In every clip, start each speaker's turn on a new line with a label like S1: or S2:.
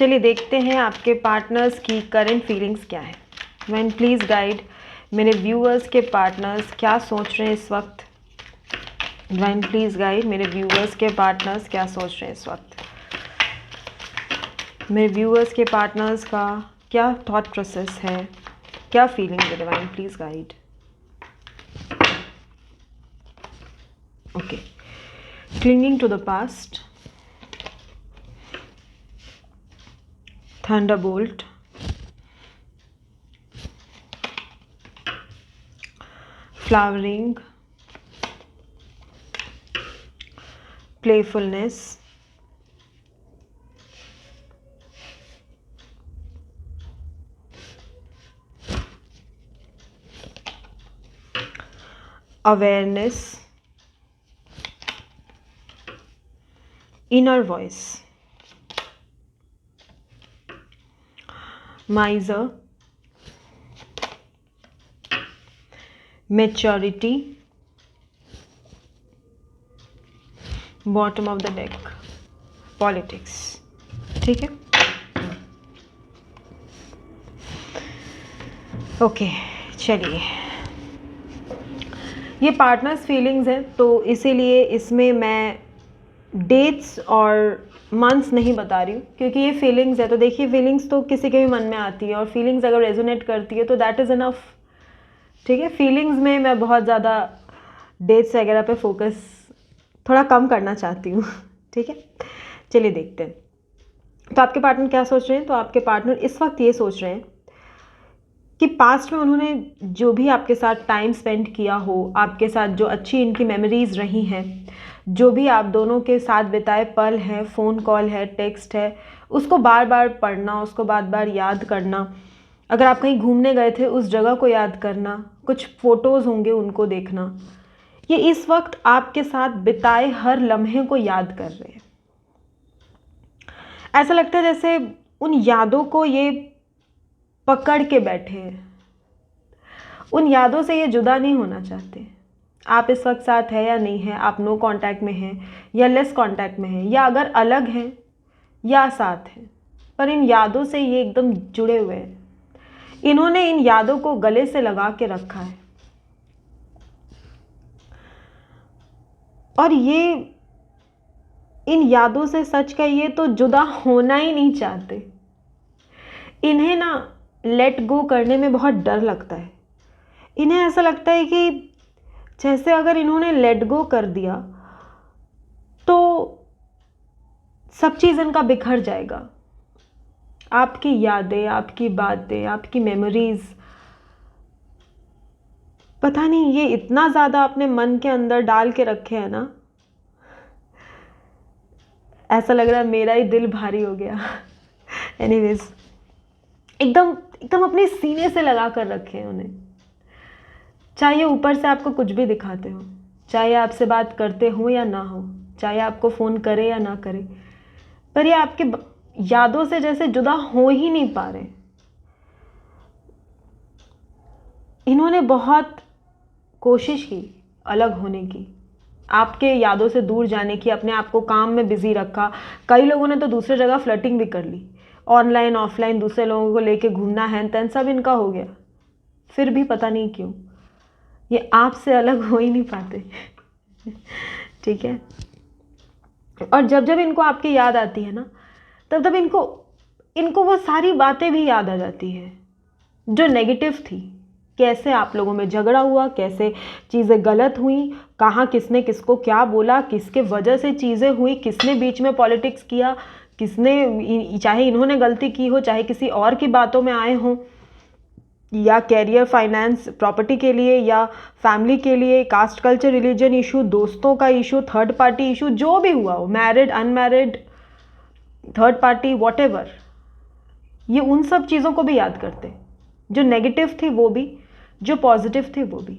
S1: चलिए देखते हैं आपके पार्टनर्स की करंट फीलिंग्स क्या है। डिवाइन प्लीज़ गाइड मेरे व्यूअर्स के पार्टनर्स क्या सोच रहे हैं इस वक्त। डिवाइन प्लीज़ गाइड मेरे व्यूअर्स के पार्टनर्स क्या सोच रहे हैं इस वक्त। मेरे व्यूअर्स के पार्टनर्स का क्या थॉट प्रोसेस है, क्या फीलिंग है। Divine please guide. Okay, clinging to the past, thunderbolt, flowering, playfulness, awareness, inner voice, miser, maturity, bottom of the deck, politics. ठीक है, ओके चलिए। ये पार्टनर्स फीलिंग्स है तो इसीलिए इसमें मैं डेट्स और मंथ्स नहीं बता रही हूँ, क्योंकि ये फीलिंग्स है। तो देखिए, फीलिंग्स तो किसी के भी मन में आती है और फीलिंग्स अगर रेजोनेट करती है तो दैट इज़ इनफ। ठीक है, फीलिंग्स में मैं बहुत ज़्यादा डेट्स वगैरह पे फोकस थोड़ा कम करना चाहती हूँ। ठीक है, चलिए देखते हैं तो आपके पार्टनर क्या सोच रहे हैं। तो आपके पार्टनर इस वक्त ये सोच रहे हैं कि पास्ट में उन्होंने जो भी आपके साथ टाइम स्पेंड किया हो, आपके साथ जो अच्छी इनकी मेमोरीज रही हैं, जो भी आप दोनों के साथ बिताए पल हैं, फ़ोन कॉल है, टेक्स्ट है, उसको बार बार पढ़ना, उसको बार बार याद करना। अगर आप कहीं घूमने गए थे उस जगह को याद करना, कुछ फ़ोटोज़ होंगे उनको देखना। ये इस वक्त आपके साथ बिताए हर लम्हे को याद कर रहे हैं। ऐसा लगता है जैसे उन यादों को ये पकड़ के बैठे हैं, उन यादों से ये जुदा नहीं होना चाहते। आप इस वक्त साथ है या नहीं है, आप नो कांटेक्ट में हैं या लेस कांटेक्ट में हैं, या अगर अलग हैं या साथ हैं, पर इन यादों से ये एकदम जुड़े हुए हैं। इन्होंने इन यादों को गले से लगा के रखा है और ये इन यादों से सच कहिए तो जुदा होना ही नहीं चाहते। इन्हें ना लेट गो करने में बहुत डर लगता है। इन्हें ऐसा लगता है कि जैसे अगर इन्होंने लेट गो कर दिया तो सब चीज़ इनका बिखर जाएगा। आपकी यादें, आपकी बातें, आपकी मेमोरीज, पता नहीं ये इतना ज़्यादा अपने मन के अंदर डाल के रखे हैं ना, ऐसा लग रहा है मेरा ही दिल भारी हो गया। एनीवेज, एकदम एकदम अपने सीने से लगा कर रखे हैं उन्हें। चाहे ऊपर से आपको कुछ भी दिखाते हो, चाहे आपसे बात करते हो या ना हो, चाहे आपको फ़ोन करे या ना करे, पर ये आपके यादों से जैसे जुदा हो ही नहीं पा रहे। इन्होंने बहुत कोशिश की अलग होने की, आपके यादों से दूर जाने की, अपने आप को काम में बिजी रखा। कई लोगों ने तो दूसरे जगह फ्लर्टिंग भी कर ली, ऑनलाइन ऑफलाइन दूसरे लोगों को लेके घूमना, हैन तैन सब इनका हो गया। फिर भी पता नहीं क्यों ये आपसे अलग हो ही नहीं पाते। ठीक है, और जब जब इनको आपकी याद आती है ना, तब तब इनको वो सारी बातें भी याद आ जाती है जो नेगेटिव थी। कैसे आप लोगों में झगड़ा हुआ, कैसे चीज़ें गलत हुई, कहाँ किसने किसको क्या बोला, किसके वजह से चीज़ें हुई, किसने बीच में पॉलिटिक्स किया, किसने, चाहे इन्होंने गलती की हो, चाहे किसी और की बातों में आए हों, या कैरियर, फाइनेंस, प्रॉपर्टी के लिए, या फैमिली के लिए, कास्ट कल्चर, रिलीजन इशू, दोस्तों का इशू, थर्ड पार्टी इशू, जो भी हुआ हो, married, unmarried, third party, whatever, ये उन सब चीज़ों को भी याद करते, जो नेगेटिव थी वो भी, जो पॉजिटिव थे वो भी।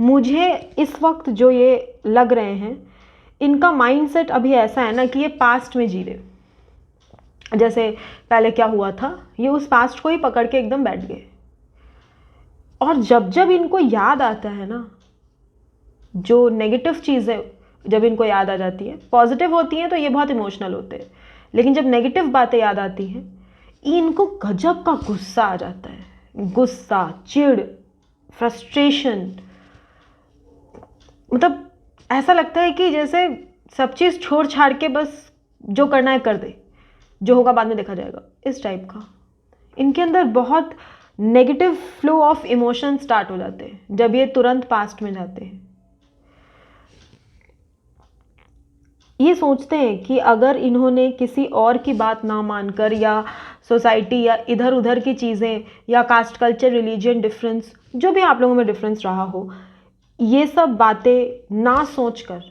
S1: मुझे इस वक्त जो ये लग रहे हैं, इनका माइंडसेट अभी ऐसा है ना कि ये पास्ट में जी रहे। जैसे पहले क्या हुआ था, ये उस पास्ट को ही पकड़ के एकदम बैठ गए। और जब जब इनको याद आता है ना, जो नेगेटिव चीज़ें जब इनको याद आ जाती है, पॉजिटिव होती हैं तो ये बहुत इमोशनल होते हैं, लेकिन जब नेगेटिव बातें याद आती हैं इनको गजब का गुस्सा आ जाता है, गुस्सा, चिढ़, फ्रस्ट्रेशन। मतलब ऐसा लगता है कि जैसे सब चीज़ छोड़ छाड़ के बस जो करना है कर दे, जो होगा बाद में देखा जाएगा, इस टाइप का। इनके अंदर बहुत negative flow of emotion start हो जाते हैं जब ये तुरंत पास्ट में जाते हैं। ये सोचते हैं कि अगर इन्होंने किसी और की बात ना मानकर या सोसाइटी या इधर उधर की चीज़ें या कास्ट कल्चर रिलीजन डिफरेंस, जो भी आप लोगों में डिफरेंस रहा हो, ये सब बातें ना सोचकर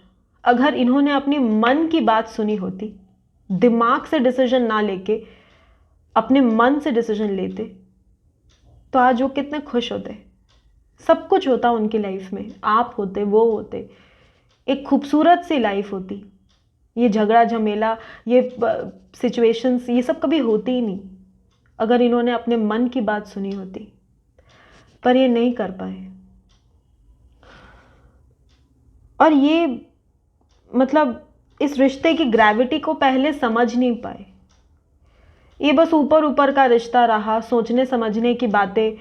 S1: अगर इन्होंने अपनी मन की बात सुनी होती, दिमाग से डिसीजन ना लेके अपने मन से डिसीजन लेते, तो आज वो कितने खुश होते, सब कुछ होता उनकी लाइफ में, आप होते, वो होते, एक खूबसूरत सी लाइफ होती। ये झगड़ा झमेला, ये सिचुएशंस, ये सब कभी होती ही नहीं अगर इन्होंने अपने मन की बात सुनी होती, पर ये नहीं कर पाए। और ये मतलब इस रिश्ते की ग्रेविटी को पहले समझ नहीं पाए। ये बस ऊपर ऊपर का रिश्ता रहा, सोचने समझने की बातें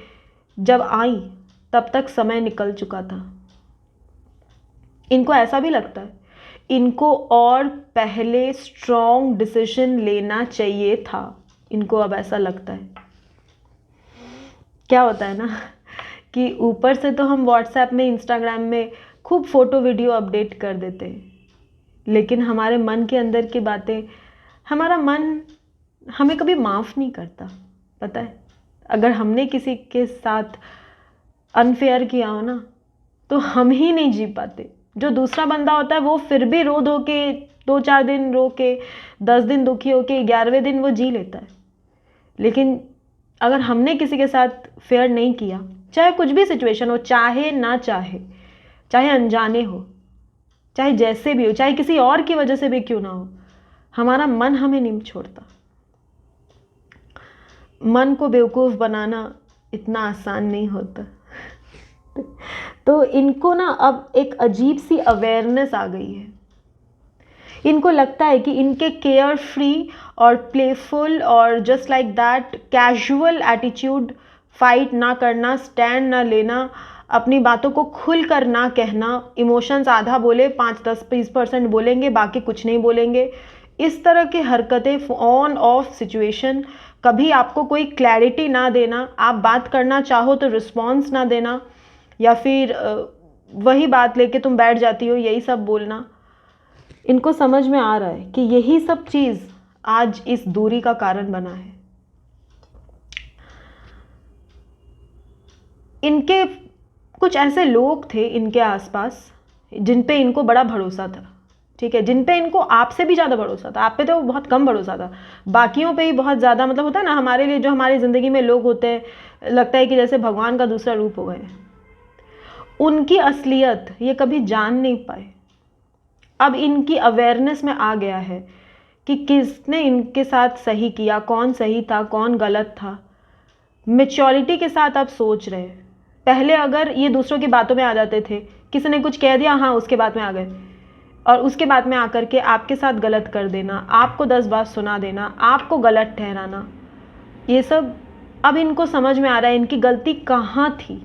S1: जब आई तब तक समय निकल चुका था। इनको ऐसा भी लगता है इनको और पहले स्ट्रॉन्ग डिसीजन लेना चाहिए था, इनको अब ऐसा लगता है। क्या होता है ना कि ऊपर से तो हम व्हाट्सएप में, इंस्टाग्राम में खूब फोटो वीडियो अपडेट कर देते हैं, लेकिन हमारे मन के अंदर की बातें हमारा मन हमें कभी माफ़ नहीं करता। पता है, अगर हमने किसी के साथ अनफेयर किया हो ना तो हम ही नहीं जी पाते। जो दूसरा बंदा होता है वो फिर भी रो धो के 2-4 दिन रो के 10 दिन दुखी हो के 11वें दिन वो जी लेता है। लेकिन अगर हमने किसी के साथ फेयर नहीं किया, चाहे कुछ भी सिचुएशन हो, चाहे ना चाहे, चाहे अनजाने हो, चाहे जैसे भी हो, चाहे किसी और की वजह से भी क्यों ना हो, हमारा मन हमें नहीं छोड़ता। मन को बेवकूफ़ बनाना इतना आसान नहीं होता। तो इनको ना अब एक अजीब सी अवेयरनेस आ गई है। इनको लगता है कि इनके केयर फ्री और प्लेफुल और just like that casual attitude, fight ना करना, स्टैंड ना लेना, अपनी बातों को खुल कर ना कहना, इमोशंस आधा बोले 5-10-20% बोलेंगे, बाकी कुछ नहीं बोलेंगे, इस तरह की हरकतें, ऑन ऑफ सिचुएशन, कभी आपको कोई क्लैरिटी ना देना, आप बात करना चाहो तो रिस्पॉन्स ना देना, या फिर वही बात लेके तुम बैठ जाती हो, यही सब बोलना। इनको समझ में आ रहा है कि यही सब चीज़ आज इस दूरी का कारण बना है। इनके कुछ ऐसे लोग थे इनके आसपास जिन पे इनको बड़ा भरोसा था, ठीक है, जिन पे इनको आपसे भी ज़्यादा भरोसा था। आप पे तो बहुत कम भरोसा था, बाकियों पे ही बहुत ज़्यादा। मतलब होता है ना, हमारे लिए जो हमारी ज़िंदगी में लोग होते हैं, लगता है कि जैसे भगवान का दूसरा रूप हो गए। उनकी असलियत ये कभी जान नहीं पाए। अब इनकी अवेयरनेस में आ गया है कि किसने इनके साथ सही किया, कौन सही था, कौन गलत था। मैच्योरिटी के साथ आप सोच रहे हैं। पहले अगर ये दूसरों की बातों में आ जाते थे, किसी ने कुछ कह दिया, हाँ उसके बाद में आ गए, और उसके बाद में आकर के आपके साथ गलत कर देना, आपको 10 बात सुना देना, आपको गलत ठहराना, ये सब अब इनको समझ में आ रहा है इनकी गलती कहाँ थी।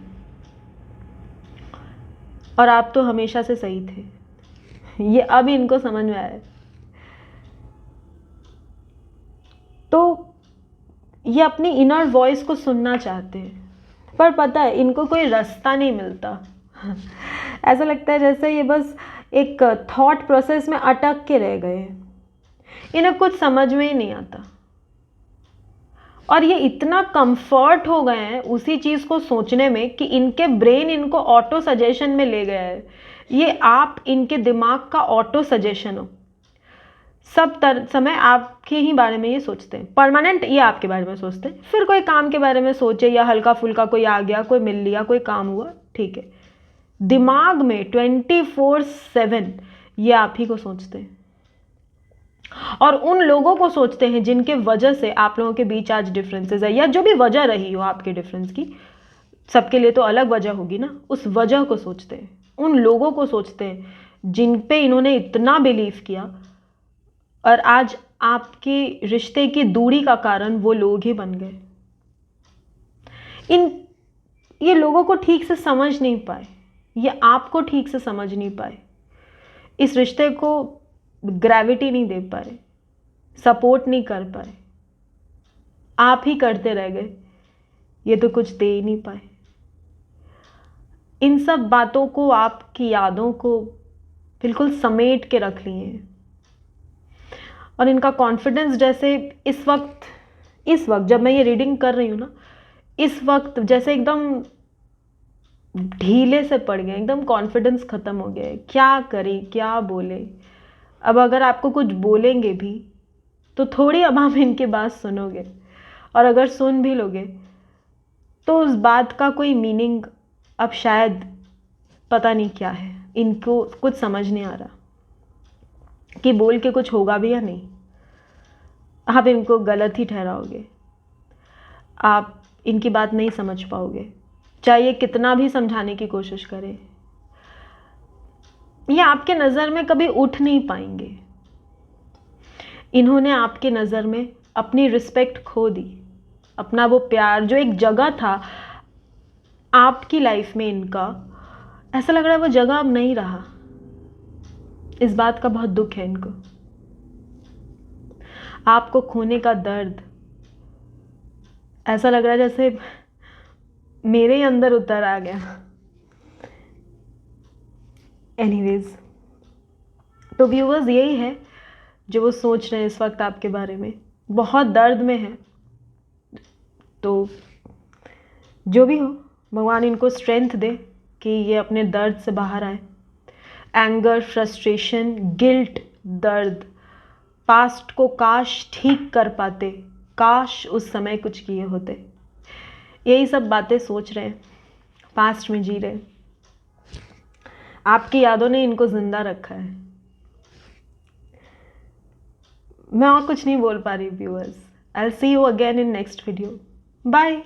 S1: और आप तो हमेशा से सही थे, ये अब इनको समझ में आया है। तो ये अपनी इनर वॉइस को सुनना चाहते हैं, पर पता है इनको कोई रास्ता नहीं मिलता। ऐसा लगता है जैसे ये बस एक थॉट प्रोसेस में अटक के रह गए हैं, इन्हें कुछ समझ में ही नहीं आता। और ये इतना कंफर्ट हो गए हैं उसी चीज़ को सोचने में कि इनके ब्रेन इनको ऑटो सजेशन में ले गया है। ये आप इनके दिमाग का ऑटो सजेशन हो, सब समय आपके ही बारे में ये सोचते हैं, परमानेंट ये आपके बारे में सोचते हैं। फिर कोई काम के बारे में सोचे या हल्का फुल्का कोई आ गया, कोई मिल लिया, कोई काम हुआ, ठीक है, दिमाग में 24/7 ये आप ही को सोचते हैं। और उन लोगों को सोचते हैं जिनके वजह से आप लोगों के बीच आज डिफरेंसेस है, या जो भी वजह रही हो आपके डिफरेंस की, सबके लिए तो अलग वजह होगी ना, उस वजह को सोचते हैं, उन लोगों को सोचते हैं जिन पे इन्होंने इतना बिलीव किया और आज आपके रिश्ते की दूरी का कारण वो लोग ही बन गए। ये लोगों को ठीक से समझ नहीं पाए, ये आपको ठीक से समझ नहीं पाए, इस रिश्ते को ग्रेविटी नहीं दे पाए, सपोर्ट नहीं कर पाए, आप ही करते रह गए, ये तो कुछ दे ही नहीं पाए। इन सब बातों को, आपकी यादों को बिल्कुल समेट के रख लिए हैं। और इनका कॉन्फिडेंस जैसे इस वक्त जब मैं ये रीडिंग कर रही हूँ ना, इस वक्त जैसे एकदम ढीले से पड़ गए, एकदम कॉन्फिडेंस ख़त्म हो गया है। क्या करें, क्या बोले। अब अगर आपको कुछ बोलेंगे भी तो थोड़ी अब आप इनकी बात सुनोगे, और अगर सुन भी लोगे तो उस बात का कोई मीनिंग अब शायद पता नहीं क्या है, इनको कुछ समझ नहीं आ रहा कि बोल के कुछ होगा भी या नहीं। आप इनको गलत ही ठहराओगे, आप इनकी बात नहीं समझ पाओगे, चाहे कितना भी समझाने की कोशिश करें। ये आपके नज़र में कभी उठ नहीं पाएंगे। इन्होंने आपके नज़र में अपनी रिस्पेक्ट खो दी, अपना वो प्यार जो एक जगह था आपकी लाइफ में, इनका ऐसा लग रहा है वो जगह अब नहीं रहा। इस बात का बहुत दुख है इनको। आपको खोने का दर्द ऐसा लग रहा है जैसे मेरे ही अंदर उतर आ गया। एनीवेज, तो व्यूअर्स यही है जो वो सोच रहे हैं इस वक्त आपके बारे में, बहुत दर्द में है। तो जो भी हो, भगवान इनको स्ट्रेंथ दे कि ये अपने दर्द से बाहर आए। एंगर, फ्रस्ट्रेशन, गिल्ट, दर्द, पास्ट को काश ठीक कर पाते, काश उस समय कुछ किए होते, यही सब बातें सोच रहे हैं, पास्ट में जी रहे। आपकी यादों ने इनको जिंदा रखा है। मैं और कुछ नहीं बोल पा रही viewers. I will see you again in next video. Bye.